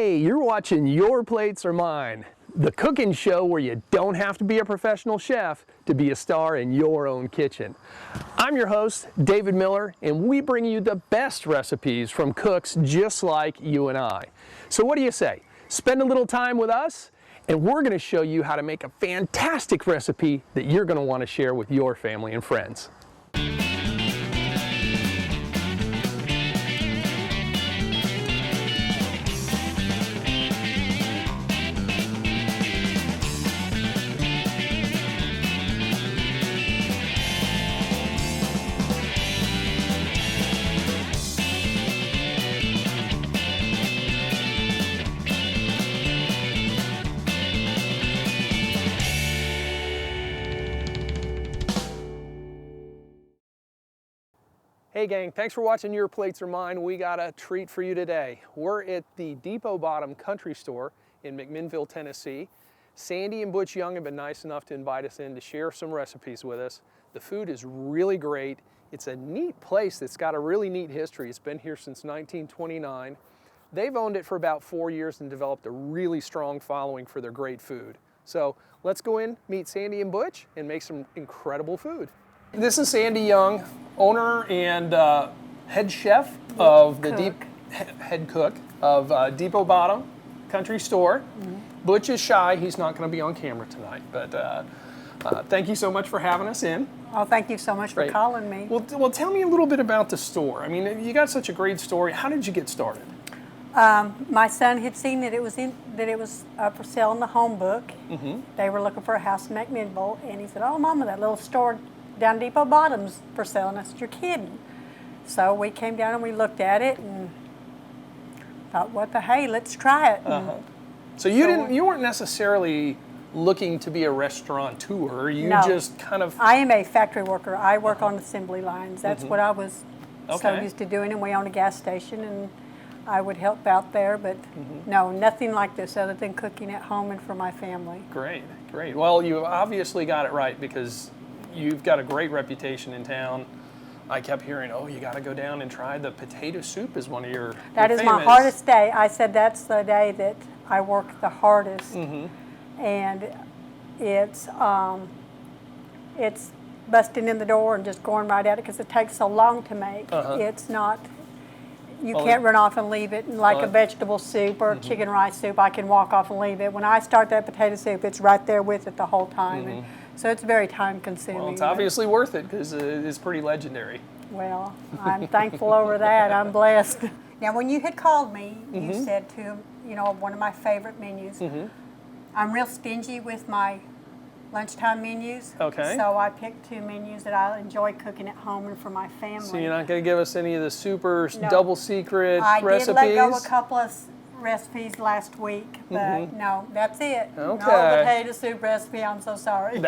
Hey, you're watching Your Plates Are Mine, the cooking show where you don't have to be a professional chef to be a star in your own kitchen. I'm your host, David Miller, and we bring you the best recipes from cooks just like you and I. So what do you say? Spend a little time with us, and we're going to show you how to make a fantastic recipe that you're going to want to share with your family and friends. Hey gang, thanks for watching Your Plates Are Mine. We got a treat for you today. We're at the Depot Bottom Country Store in McMinnville, Tennessee. Sandy and Butch Young have been nice enough to invite us in to share some recipes with us. The food is really great. It's a neat place that's got a really neat history. It's been here since 1929. They've owned it for about 4 years and developed a really strong following for their great food. So let's go in, meet Sandy and Butch, and make some incredible food. This is Sandy Young, owner and head chef of the head cook of Depot Bottom Country Store. Butch is shy; he's not going to be on camera tonight. But thank you so much for having us in. Oh, thank you so much for calling me. Well, tell me a little bit about the store. I mean, you got such a great story. How did you get started? My son had seen that it was for sale in the home book. They were looking for a house in McMinnville, and he said, "Oh, Mama, that little store down Depot Bottom's for sale." And I said, "You're kidding." So we came down and we looked at it and thought, "What the hey, let's try it." So you weren't necessarily looking to be a restaurateur. You just kind of. I am a factory worker. I work on assembly lines. That's what I was so used to doing. And we own a gas station, and I would help out there. But no, nothing like this other than cooking at home and for my family. Great, great. Well, you obviously got it right because you've got a great reputation in town. I kept hearing, oh, you got to go down and try the potato soup is one of your That is my hardest day. I said that's the day that I work the hardest. And it's busting in the door and just going right at it because it takes so long to make. It's not, you can't run off and leave it. And like a vegetable soup or chicken rice soup, I can walk off and leave it. When I start that potato soup, it's right there with it the whole time. And so it's very time consuming. Well, it's obviously worth it because it's pretty legendary. Well, I'm thankful over that. I'm blessed. Now, when you had called me, you said to, one of my favorite menus. I'm real stingy with my lunchtime menus. Okay. So I picked 2 menus that I enjoy cooking at home and for my family. So you're not going to give us any of the super double secret recipes? I did let go a couple of recipes last week, but no, that's it. Okay. No potato soup recipe, I'm so sorry.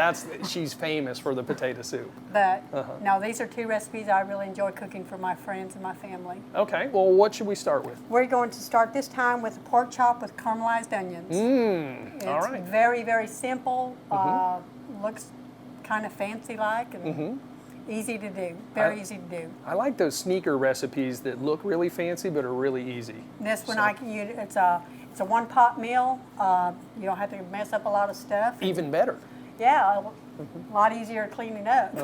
She's famous for the potato soup. But no, these are 2 recipes I really enjoy cooking for my friends and my family. Okay, well, what should we start with? We're going to start this time with a pork chop with caramelized onions. All right. It's very, very simple, looks kind of fancy-like, and easy to do, very easy to do. I like those sneaker recipes that look really fancy but are really easy. This one, it's a one-pot meal. You don't have to mess up a lot of stuff. Even better. Yeah, a lot easier cleaning up.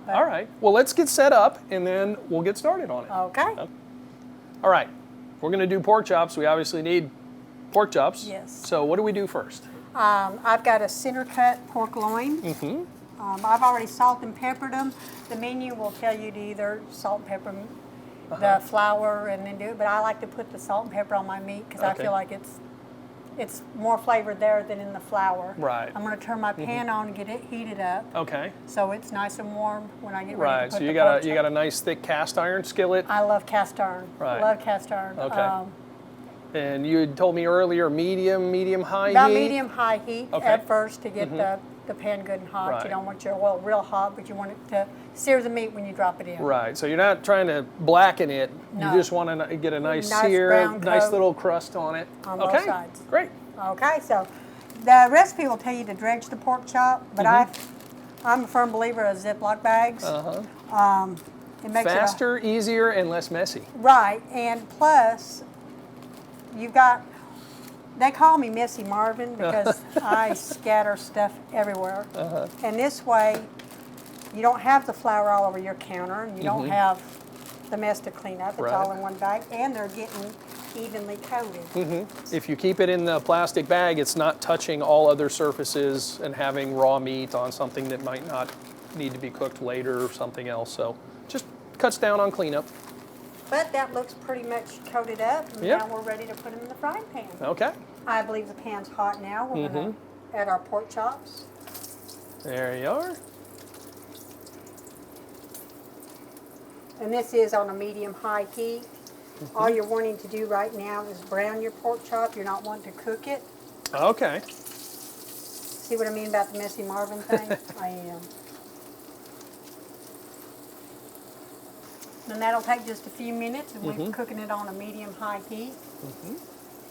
All right, well, let's get set up and then we'll get started on it. Okay. All right, we're gonna do pork chops. We obviously need pork chops. Yes. So what do we do first? I've got a center cut pork loin. I've already salt and peppered them. The menu will tell you to either salt and pepper the flour and then do it, but I like to put the salt and pepper on my meat because I feel like it's more flavored there than in the flour. Right. I'm going to turn my pan on and get it heated up. Okay. So it's nice and warm when I get ready to put so the pork you got a nice thick cast iron skillet. I love cast iron. Right. Love cast iron. Okay. And you had told me earlier medium high heat? About medium high heat at first to get the pan good and hot. Right. You don't want your oil real hot, but you want it to sear the meat when you drop it in. Right, so you're not trying to blacken it. No. You just want to get a nice brown sear, nice coat little crust on it. on both sides. Great. Okay, so the recipe will tell you to dredge the pork chop, but I'm a firm believer of Ziploc bags. It makes faster, easier, and less messy. Right, and plus you've got They call me Missy Marvin because I scatter stuff everywhere. And this way, you don't have the flour all over your counter, and you don't have the mess to clean up. It's all in one bag, and they're getting evenly coated. If you keep it in the plastic bag, it's not touching all other surfaces and having raw meat on something that might not need to be cooked later or something else. So just cuts down on cleanup. But that looks pretty much coated up, and now we're ready to put them in the frying pan. Okay. I believe the pan's hot now. We're going to add our pork chops. There you are. And this is on a medium-high heat. All you're wanting to do right now is brown your pork chop. You're not wanting to cook it. Okay. See what I mean about the Missy Marvin thing? I am. And that'll take just a few minutes, and we're cooking it on a medium-high heat.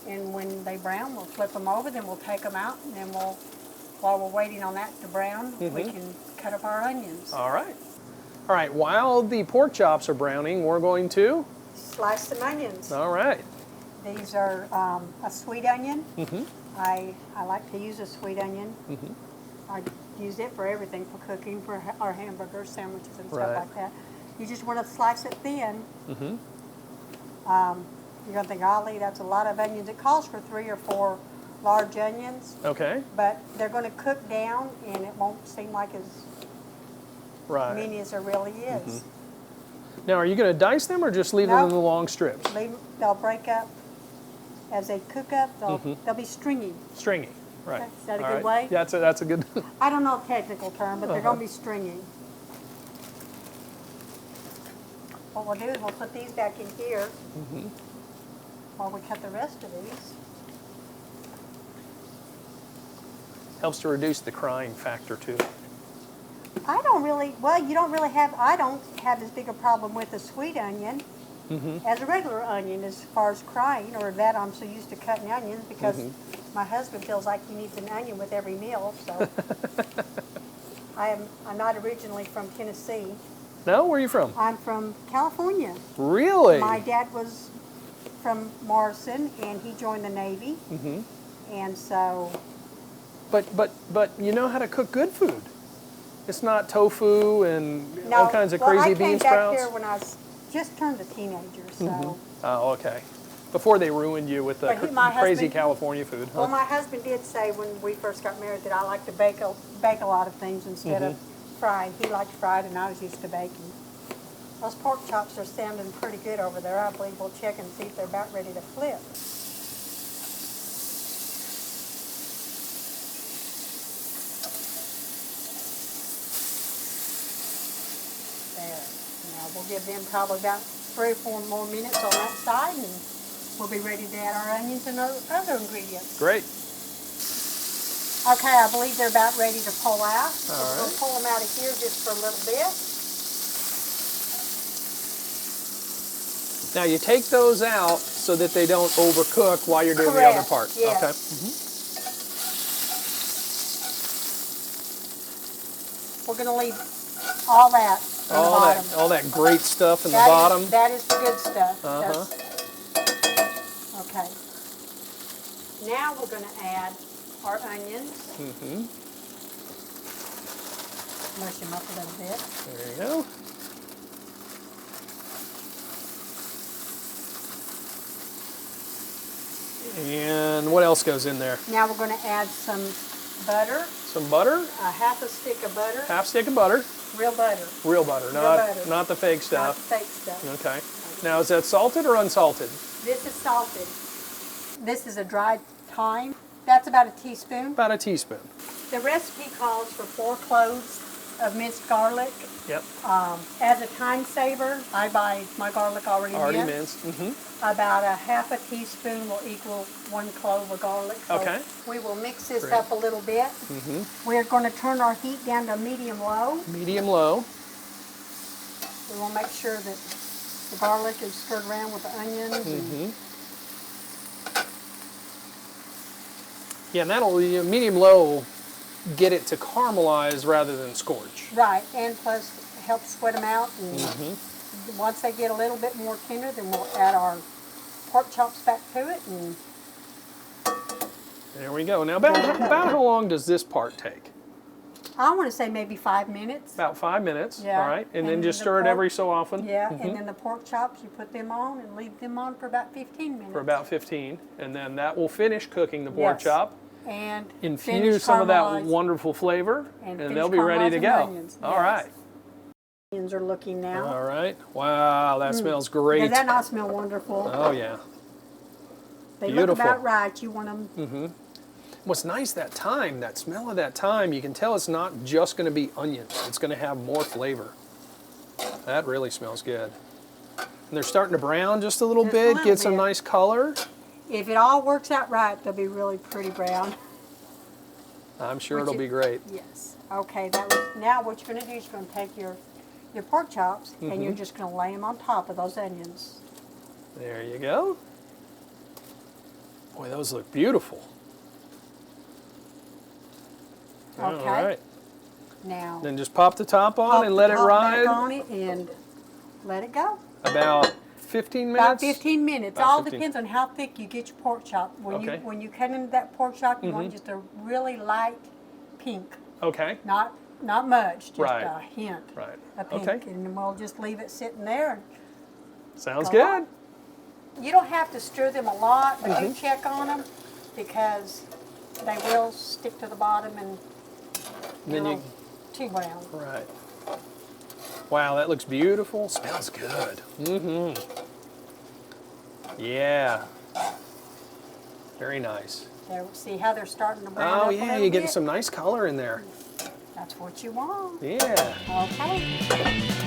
And when they brown, we'll flip them over, then we'll take them out, and then while we're waiting on that to brown, we can cut up our onions. All right. All right, while the pork chops are browning, we're going to slice some onions. All right. These are a sweet onion. I like to use a sweet onion. I use it for everything, for cooking, for our hamburgers, sandwiches, and stuff like that. You just want to slice it thin. You're going to think, golly, that's a lot of onions. It calls for 3 or 4 large onions. Okay. But they're going to cook down, and it won't seem like as many as there really is. Now, are you going to dice them or just leave them in the long strips? They'll break up as they cook up. They'll be stringy. Stringy, right. Is that a good way? Yeah, that's a good. I don't know a technical term, but they're going to be stringy. What we'll do is we'll put these back in here while we cut the rest of these. Helps to reduce the crying factor too. I don't really have as big a problem with a sweet onion as a regular onion as far as crying, or that I'm so used to cutting onions because my husband feels like he needs an onion with every meal. So I'm not originally from Tennessee. No, where are you from? I'm from California. Really? My dad was from Morrison, and he joined the Navy, and so. But you know how to cook good food. It's not tofu and all kinds of crazy bean sprouts. I came back here when I just turned a teenager, so. Oh, okay. Before they ruined you with the crazy California food, huh? Well, my husband did say when we first got married that I like to bake a lot of things instead of fried. He liked fried, and I was used to baking. Those pork chops are sounding pretty good over there. I believe we'll check and see if they're about ready to flip. We'll give them probably about 3 or 4 more minutes on that side, and we'll be ready to add our onions and our other ingredients. Great. Okay, I believe they're about ready to pull out. All right. We'll pull them out of here just for a little bit. Now you take those out so that they don't overcook while you're doing the other part. Yes. Okay. We're going to leave all that. All that great stuff in the bottom. That is the good stuff. Okay. Now we're going to add our onions. Mush them up a little bit. There you go. And what else goes in there? Now we're going to add some butter. Some butter? A half a stick of butter. Half stick of butter. Real butter. Real butter, not the fake stuff. Not the fake stuff. Okay. Now, is that salted or unsalted? This is salted. This is a dried thyme. That's about a teaspoon. About a teaspoon. The recipe calls for 4 cloves of minced garlic. Yep. As a time saver, I buy my garlic already minced. About a half a teaspoon will equal 1 clove of garlic. So okay. We will mix this up a little bit. We're going to turn our heat down to medium-low. Medium-low. We will make sure that the garlic is stirred around with the onions. Yeah, and that'll, medium-low, get it to caramelize rather than scorch. Right, and plus help sweat them out. And once they get a little bit more tender, then we'll add our pork chops back to it. And There we go. Now, about how long does this part take? I want to say maybe 5 minutes. About 5 minutes. Yeah. All right. And then just the stir it pork- every so often. Yeah, and then the pork chops, you put them on and leave them on for about 15 minutes. For about 15. And then that will finish cooking the pork Yes. chop. And Infuse finish some of that caramelized- wonderful flavor, and finish they'll be ready to caramelizing go. onions. All Yes. right. Onions are looking now. All right. Wow, that smells great. Does that not smell wonderful? Oh, yeah. They beautiful. look about right. You want them. What's nice, that thyme, that smell of that thyme, you can tell it's not just going to be onions. It's going to have more flavor. That really smells good. And they're starting to brown just a little Just a bit, little get some bit. nice color. If it all works out right, they'll be really pretty brown. I'm sure Which it'll be great. Yes. Okay. Now what you're going to do is you're going to take your pork chops and you're just going to lay them on top of those onions. There you go. Boy, those look beautiful. Okay. All right. Now. Then just pop the top on pop and the let it top ride. back on it and let it go. About 15 minutes? About 15 minutes. About All 15. depends on how thick you get your pork chop. Okay. When you cut into that pork chop, you want just a really light pink, Okay. not much, just Right. a hint Right. of pink, Okay. and then we'll just leave it sitting there. And Sounds go good. on. You don't have to stir them a lot, but you check on them because they will stick to the bottom and Then they're you, too brown. right. Wow, that looks beautiful. Smells good. Yeah. Very nice. There, see how they're starting to brown Oh up a yeah, little you're getting bit? some nice color in there. That's what you want. Yeah. Okay.